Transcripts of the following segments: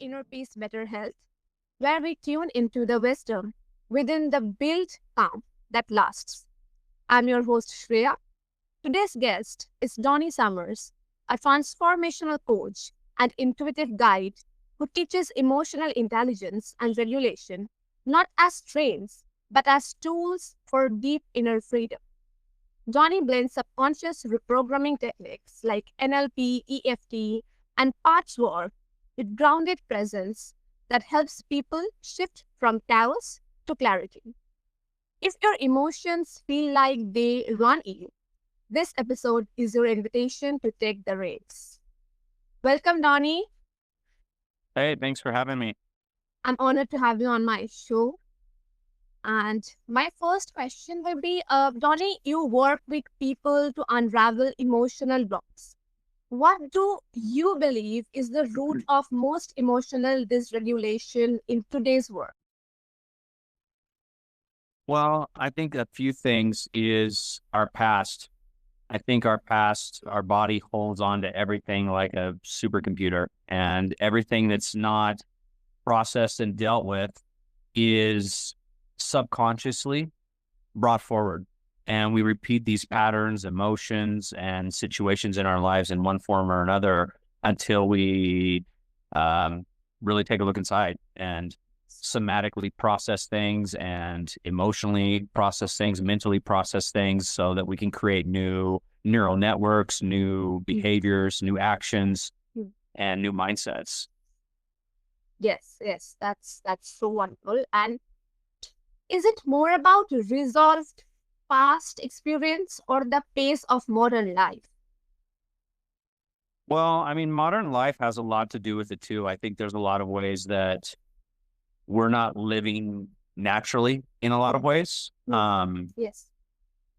Inner Peace, Better Health, where we tune into the wisdom within the built calm that lasts. I'm your host, Shreya. Today's guest is Donnie Summers, a transformational coach and intuitive guide who teaches emotional intelligence and regulation not as trains, but as tools for deep inner freedom. Donnie blends subconscious reprogramming techniques like NLP, EFT, and patchwork with grounded presence that helps people shift from chaos to clarity. If your emotions feel like they run you, this episode is your invitation to take the reins. Welcome, Donnie. Hey, thanks for having me. I'm honored to have you on my show. And my first question will be, Donnie, you work with people to unravel emotional blocks. What do you believe is the root of most emotional dysregulation in today's world? Well, I think a few things is our past. I think our past, our body holds on to everything like a supercomputer, and everything that's not processed and dealt with is subconsciously brought forward. And we repeat these patterns, emotions, and situations in our lives in one form or another until we really take a look inside and somatically process things and emotionally process things, mentally process things so that we can create new neural networks, new behaviors, new actions, Mm. and new mindsets. Yes, that's so wonderful. And is it more about resolved past experience or the pace of modern life? Well, I mean, modern life has a lot to do with it too. I think there's a lot of ways that we're not living naturally in a lot of ways. Yes.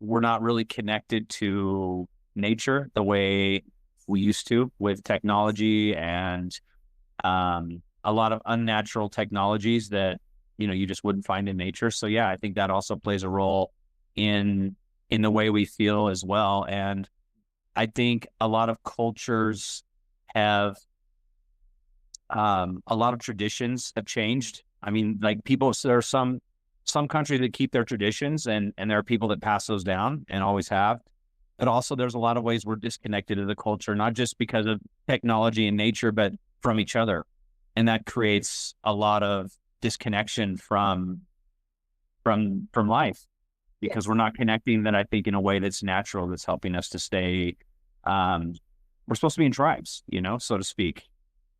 We're not really connected to nature the way we used to with technology and a lot of unnatural technologies that, you just wouldn't find in nature. So yeah, I think that also plays a role in the way we feel as well. And I think a lot of cultures have a lot of traditions have changed. I mean, like people, so there are some countries that keep their traditions, and there are people that pass those down and always have. But also there's a lot of ways we're disconnected to the culture, not just because of technology and nature, but from each other. And that creates a lot of disconnection from life because Yes. we're not connecting that, I think, in a way that's natural, that's helping us to stay, we're supposed to be in tribes, so to speak,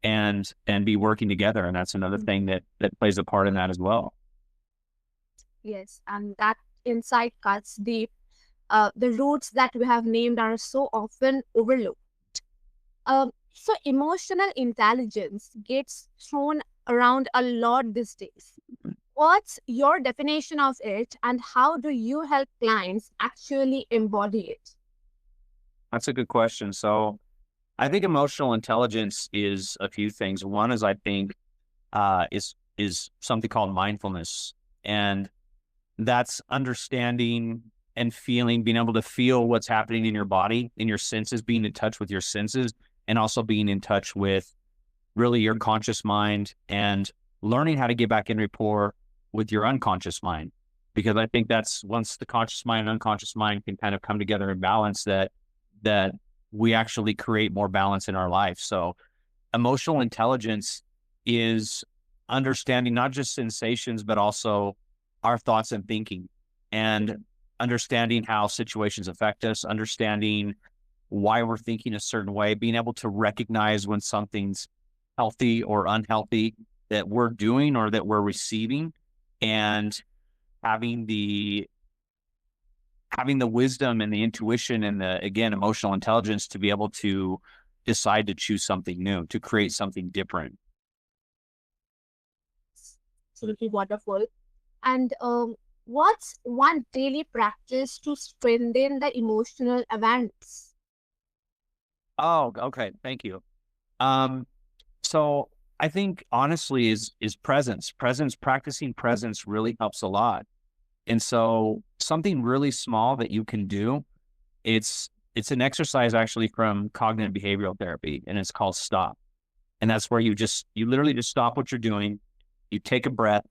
and be working together. And that's another thing that plays a part in that as well. Yes, and that insight cuts deep. The roots that we have named are so often overlooked. So emotional intelligence gets thrown around a lot these days. What's your definition of it, and how do you help clients actually embody it? That's a good question. So I think emotional intelligence is a few things. One is, I think, is something called mindfulness. And that's understanding and feeling, being able to feel what's happening in your body, in your senses, being in touch with your senses, and also being in touch with really your conscious mind and learning how to get back in rapport with your unconscious mind. Because I think that's once the conscious mind and unconscious mind can kind of come together in balance, that we actually create more balance in our life. So emotional intelligence is understanding not just sensations, but also our thoughts and thinking, and understanding how situations affect us, understanding why we're thinking a certain way, being able to recognize when something's healthy or unhealthy that we're doing or that we're receiving, and having the wisdom and the intuition and the, again, emotional intelligence to be able to decide to choose something new, to create something different. Absolutely wonderful. And what's one daily practice to strengthen the emotional awareness? Oh, okay. Thank you. So I think honestly is presence. Practicing presence really helps a lot. And so something really small that you can do, it's an exercise actually from cognitive behavioral therapy, and it's called STOP. And that's where you literally just stop what you're doing. You take a breath,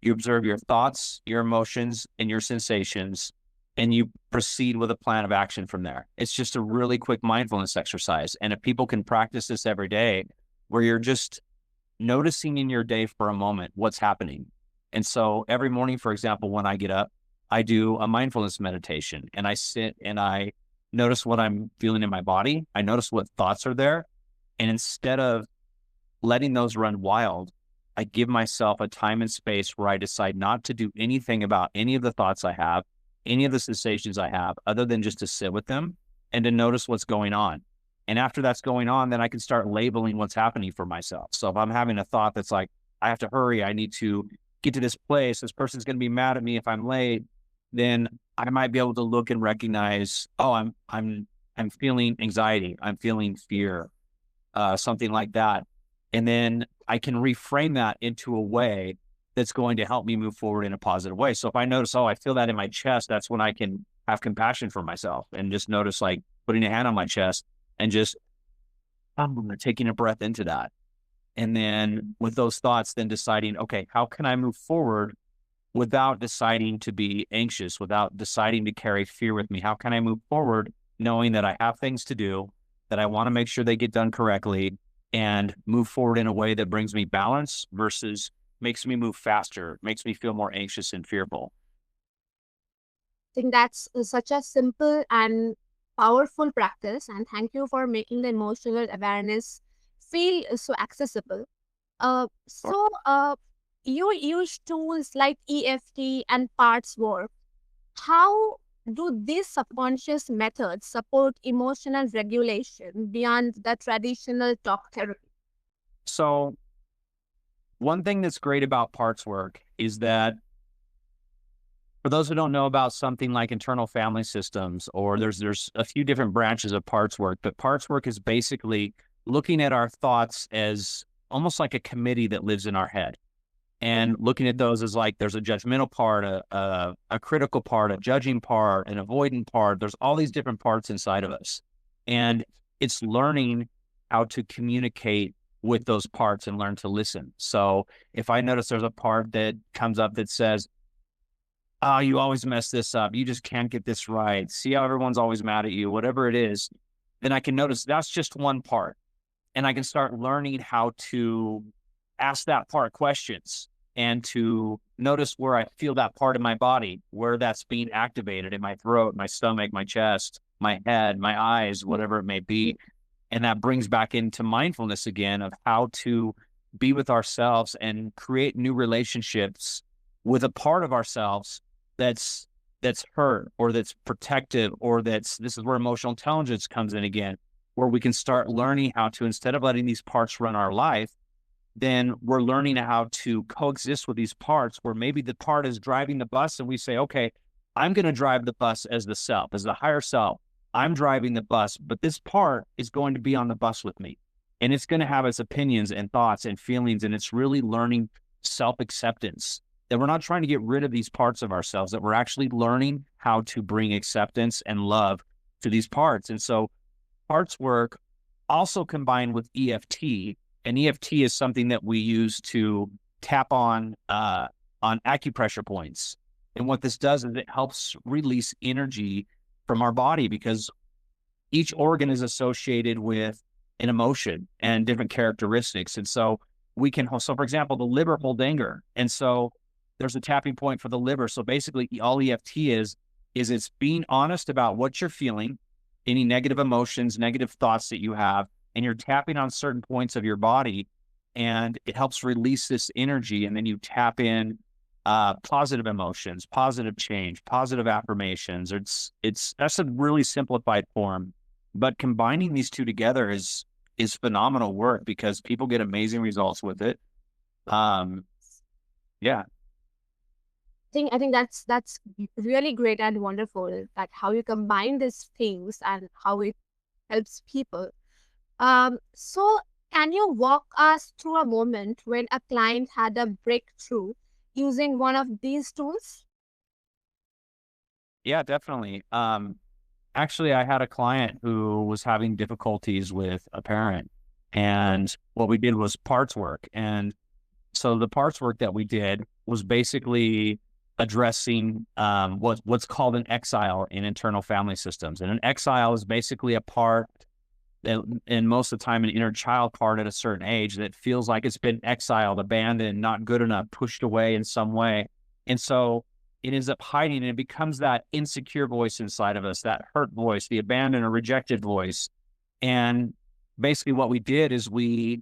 you observe your thoughts, your emotions, and your sensations, and you proceed with a plan of action from there. It's just a really quick mindfulness exercise. And if people can practice this every day, where you're just noticing in your day for a moment what's happening. And so every morning, for example, when I get up, I do a mindfulness meditation and I sit and I notice what I'm feeling in my body. I notice what thoughts are there. And instead of letting those run wild, I give myself a time and space where I decide not to do anything about any of the thoughts I have, any of the sensations I have, other than just to sit with them and to notice what's going on. And after that's going on, then I can start labeling what's happening for myself. So if I'm having a thought that's like, I have to hurry, I need to get to this place, this person's going to be mad at me if I'm late, then I might be able to look and recognize, oh, I'm feeling anxiety, I'm feeling fear, something like that. And then I can reframe that into a way that's going to help me move forward in a positive way. So if I notice, oh, I feel that in my chest, that's when I can have compassion for myself and just notice, like, putting a hand on my chest and just taking a breath into that. And then with those thoughts, then deciding, okay, how can I move forward without deciding to be anxious, without deciding to carry fear with me? How can I move forward knowing that I have things to do, that I want to make sure they get done correctly, and move forward in a way that brings me balance versus makes me move faster, makes me feel more anxious and fearful. I think that's such a simple and powerful practice. And thank you for making the emotional awareness feel so accessible. Uh, Or- so, uh, you use tools like EFT and parts work. How do these subconscious methods support emotional regulation beyond the traditional talk therapy? So one thing that's great about parts work is that, for those who don't know about something like internal family systems, or there's a few different branches of parts work, but parts work is basically looking at our thoughts as almost like a committee that lives in our head, and looking at those as like, there's a judgmental part, a critical part, a judging part, an avoidant part. There's all these different parts inside of us. And it's learning how to communicate with those parts and learn to listen. So if I notice there's a part that comes up that says, oh, you always mess this up, you just can't get this right, see how everyone's always mad at you, whatever it is, then I can notice that's just one part. And I can start learning how to ask that part questions and to notice where I feel that part of my body, where that's being activated in my throat, my stomach, my chest, my head, my eyes, whatever it may be. And that brings back into mindfulness again of how to be with ourselves and create new relationships with a part of ourselves that's hurt, or that's protective, or this is where emotional intelligence comes in again, where we can start learning how to, instead of letting these parts run our life, then we're learning how to coexist with these parts, where maybe the part is driving the bus and we say, okay, I'm going to drive the bus as the self, as the higher self. I'm driving the bus, but this part is going to be on the bus with me. And it's going to have its opinions and thoughts and feelings. And it's really learning self-acceptance, that we're not trying to get rid of these parts of ourselves, that we're actually learning how to bring acceptance and love to these parts. And so parts work also combined with EFT, and EFT is something that we use to tap on acupressure points. And what this does is it helps release energy from our body, because each organ is associated with an emotion and different characteristics. And so so for example, the liver hold anger. And so there's a tapping point for the liver. So basically all EFT is it's being honest about what you're feeling, any negative emotions, negative thoughts that you have, and you're tapping on certain points of your body, and it helps release this energy. And then you tap in positive emotions, positive change, positive affirmations. That's a really simplified form, but combining these two together is phenomenal work, because people get amazing results with it. Yeah. I think that's really great and wonderful, that how you combine these things and how it helps people. So can you walk us through a moment when a client had a breakthrough using one of these tools? Yeah, definitely. Actually, I had a client who was having difficulties with a parent, And what we did was parts work. And so the parts work that we did was basically addressing what's called an exile in internal family systems. And an exile is basically a part that, and most of the time an inner child part at a certain age that feels like it's been exiled, abandoned, not good enough, pushed away in some way. And so it ends up hiding, and it becomes that insecure voice inside of us, that hurt voice, the abandoned or rejected voice. And basically what we did is we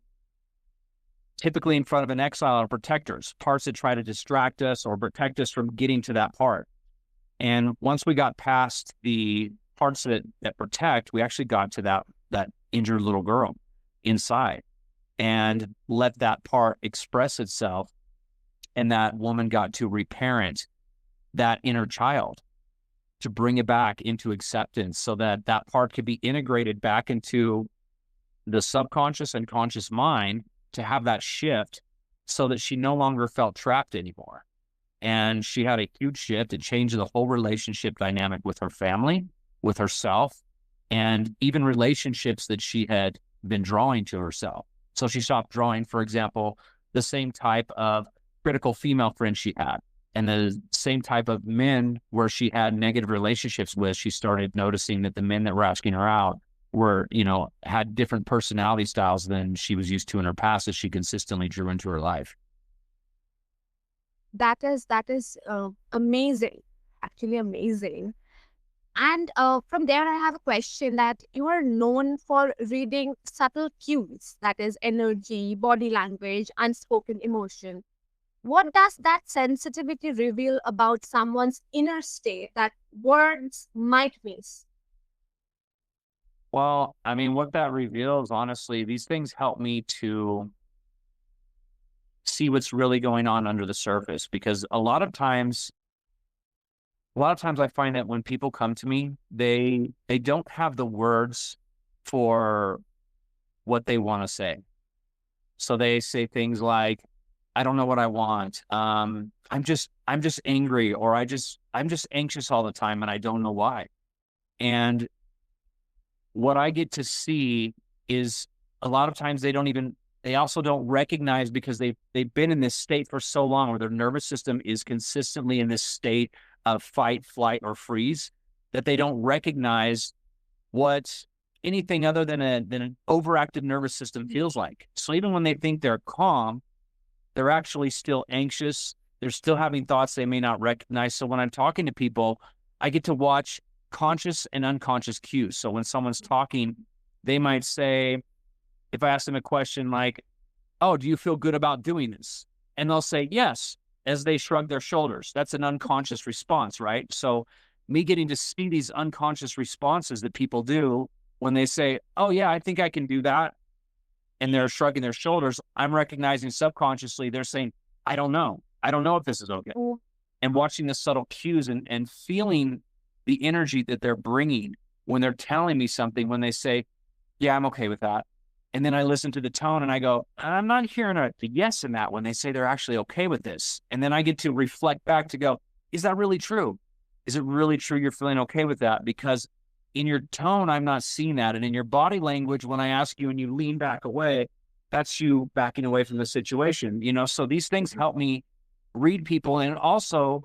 typically in front of an exile are protectors, parts that try to distract us or protect us from getting to that part. And once we got past the parts that protect, we actually got to that injured little girl inside and let that part express itself. And that woman got to reparent that inner child to bring it back into acceptance so that that part could be integrated back into the subconscious and conscious mind to have that shift so that she no longer felt trapped anymore. And she had a huge shift. It changed the whole relationship dynamic with her family, with herself, and even relationships that she had been drawing to herself. So she stopped drawing, for example, the same type of critical female friends she had, and the same type of men where she had negative relationships with. She started noticing that the men that were asking her out were, had different personality styles than she was used to in her past that she consistently drew into her life. That is amazing, actually amazing. And from there, I have a question that you are known for reading subtle cues, that is energy, body language, unspoken emotion. What does that sensitivity reveal about someone's inner state that words might miss? Well, I mean, what that reveals, honestly, these things help me to see what's really going on under the surface, because a lot of times I find that when people come to me, they don't have the words for what they want to say. So they say things like, I don't know what I want. I'm just angry, or I'm just anxious all the time and I don't know why. And what I get to see is a lot of times they also don't recognize, because they've been in this state for so long where their nervous system is consistently in this state of fight, flight, or freeze, that they don't recognize what anything other than an overactive nervous system feels like. So even when they think they're calm, they're actually still anxious. They're still having thoughts they may not recognize. So when I'm talking to people, I get to watch conscious and unconscious cues. So when someone's talking, they might say, if I ask them a question like, oh, do you feel good about doing this? And they'll say, yes, as they shrug their shoulders. That's an unconscious response, right? So me getting to see these unconscious responses that people do when they say, oh yeah, I think I can do that, and they're shrugging their shoulders, I'm recognizing subconsciously they're saying, I don't know. I don't know if this is okay. And watching the subtle cues and feeling the energy that they're bringing when they're telling me something, when they say, yeah, I'm okay with that. And then I listen to the tone and I go, I'm not hearing a yes in that when they say they're actually okay with this. And then I get to reflect back to go, is that really true? Is it really true you're feeling okay with that? Because in your tone, I'm not seeing that. And in your body language, when I ask you and you lean back away, that's you backing away from the situation, So these things help me read people, and it also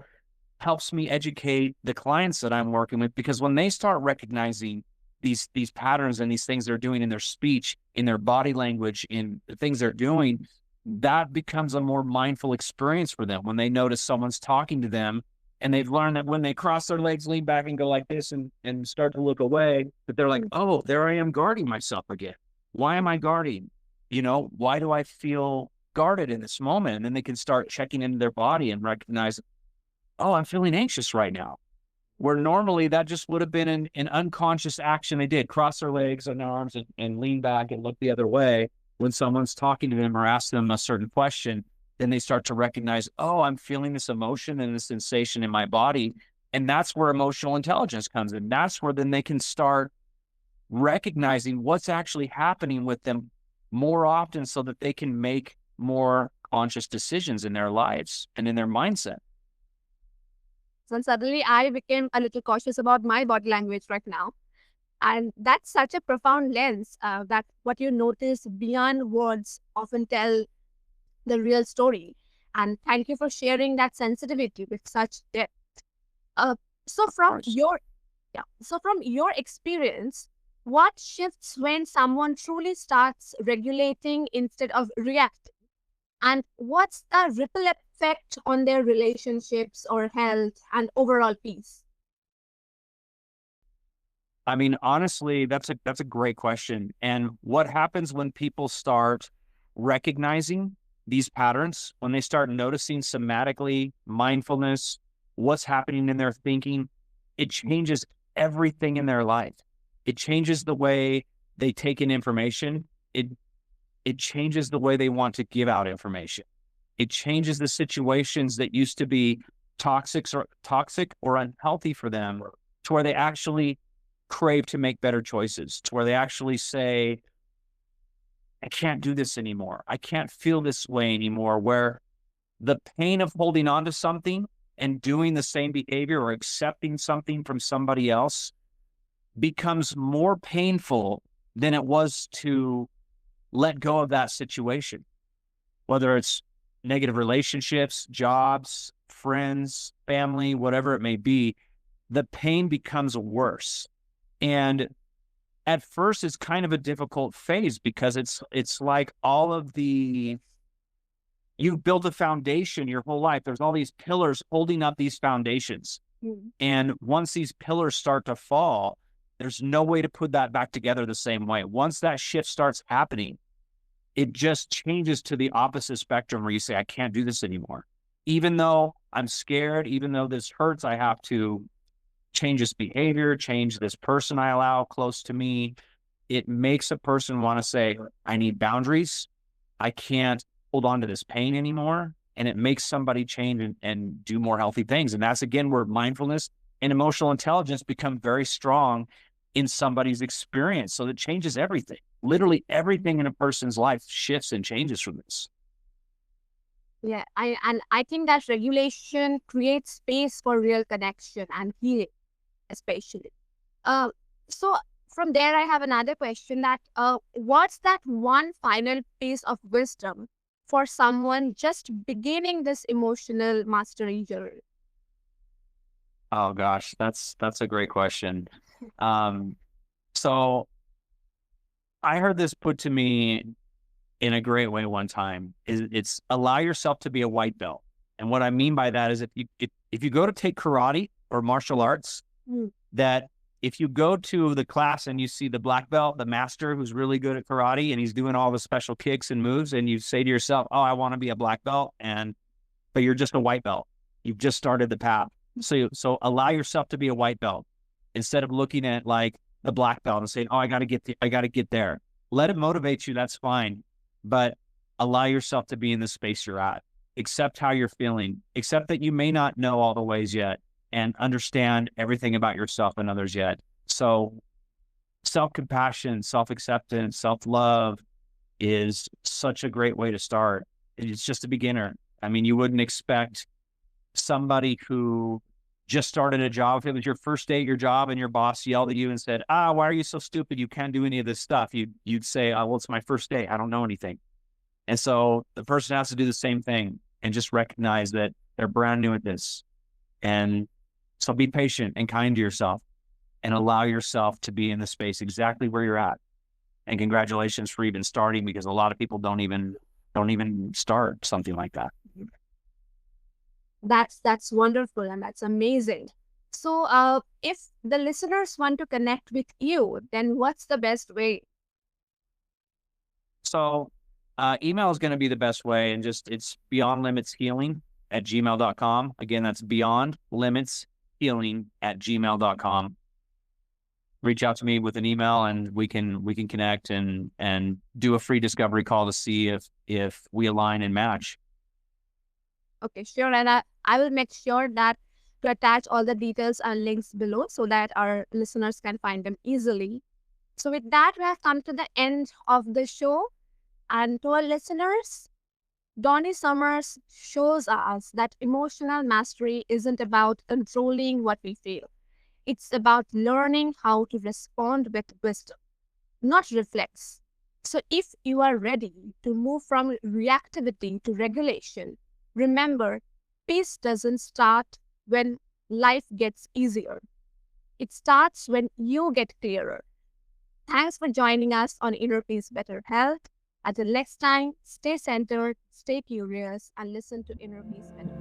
helps me educate the clients that I'm working with, because when they start recognizing these patterns and these things they're doing in their speech, in their body language, in the things they're doing, that becomes a more mindful experience for them. When they notice someone's talking to them and they've learned that when they cross their legs, lean back and go like this and start to look away, that they're like, oh, there I am guarding myself again. Why am I guarding? Why do I feel guarded in this moment? And then they can start checking into their body and recognize, oh, I'm feeling anxious right now. Where normally that just would have been an unconscious action they did, cross their legs and arms and lean back and look the other way. When someone's talking to them or asks them a certain question, then they start to recognize, oh, I'm feeling this emotion and this sensation in my body. And that's where emotional intelligence comes in. That's where then they can start recognizing what's actually happening with them more often, so that they can make more conscious decisions in their lives and in their mindset. And suddenly I became a little cautious about my body language right now. And that's such a profound lens that what you notice beyond words often tell the real story. And thank you for sharing that sensitivity with such depth. Uh, so Of from course. your so from your experience, what shifts when someone truly starts regulating instead of reacting? And what's the ripple effect on their relationships or health and overall peace? I mean, honestly, that's a great question. And what happens when people start recognizing these patterns, when they start noticing somatically mindfulness, what's happening in their thinking, it changes everything in their life. It changes the way they take in information. It changes the way they want to give out information. It changes the situations that used to be toxic or unhealthy for them to where they actually crave to make better choices, to where they actually say, I can't do this anymore. I can't feel this way anymore, where the pain of holding on to something and doing the same behavior or accepting something from somebody else becomes more painful than it was to let go of that situation, whether it's negative relationships, jobs, friends, family, whatever it may be, the pain becomes worse. And at first it's kind of a difficult phase because it's like all of the you've built a foundation your whole life. There's all these pillars holding up these foundations. Mm. And once these pillars start to fall, there's no way to put that back together the same way. Once that shift starts happening, it just changes to the opposite spectrum where you say, I can't do this anymore. Even though I'm scared, even though this hurts, I have to change this behavior, change this person I allow close to me. It makes a person want to say, I need boundaries. I can't hold on to this pain anymore. And it makes somebody change and do more healthy things. And that's again where mindfulness and emotional intelligence become very strong in somebody's experience. So it changes everything. Literally everything in a person's life shifts and changes from this. Yeah, I think that regulation creates space for real connection and healing, especially. Uh, so from there, I have another question that what's that one final piece of wisdom for someone just beginning this emotional mastery journey? Oh gosh, that's a great question. Um, so I heard this put to me in a great way one time. It's allow yourself to be a white belt. And what I mean by that is if you go to take karate or martial arts, Mm. that if you go to the class and you see the black belt, the master who's really good at karate and he's doing all the special kicks and moves, and you say to yourself, oh, I want to be a black belt, but you're just a white belt. You've just started the path. So allow yourself to be a white belt instead of looking at like the black belt and saying, oh, I got to get there. Let it motivate you. That's fine. But allow yourself to be in the space you're at. Accept how you're feeling. Accept that you may not know all the ways yet and understand everything about yourself and others yet. So self-compassion, self-acceptance, self-love is such a great way to start. It's just a beginner. I mean, you wouldn't expect somebody who just started a job, if it was your first day at your job and your boss yelled at you and said, why are you so stupid? You can't do any of this stuff. You'd say, well, it's my first day. I don't know anything. And so the person has to do the same thing and just recognize that they're brand new at this. And so be patient and kind to yourself and allow yourself to be in the space exactly where you're at. And congratulations for even starting, because a lot of people don't even start something like that. That's wonderful and that's amazing. So, if the listeners want to connect with you, then what's the best way? So email is going to be the best way, and it's beyondlimitshealing@gmail.com. Again, that's beyondlimitshealing@gmail.com. Reach out to me with an email and we can connect and do a free discovery call to see if we align and match. Okay, sure. And I will make sure that to attach all the details and links below so that our listeners can find them easily. So, with that, we have come to the end of the show. And to our listeners, Donnie Summers shows us that emotional mastery isn't about controlling what we feel. It's about learning how to respond with wisdom, not reflex. So, if you are ready to move from reactivity to regulation, remember peace doesn't start when life gets easier, it starts when you get clearer. Thanks for joining us on Inner Peace Better Health. Until next time, stay centered, stay curious, and listen to Inner Peace Better.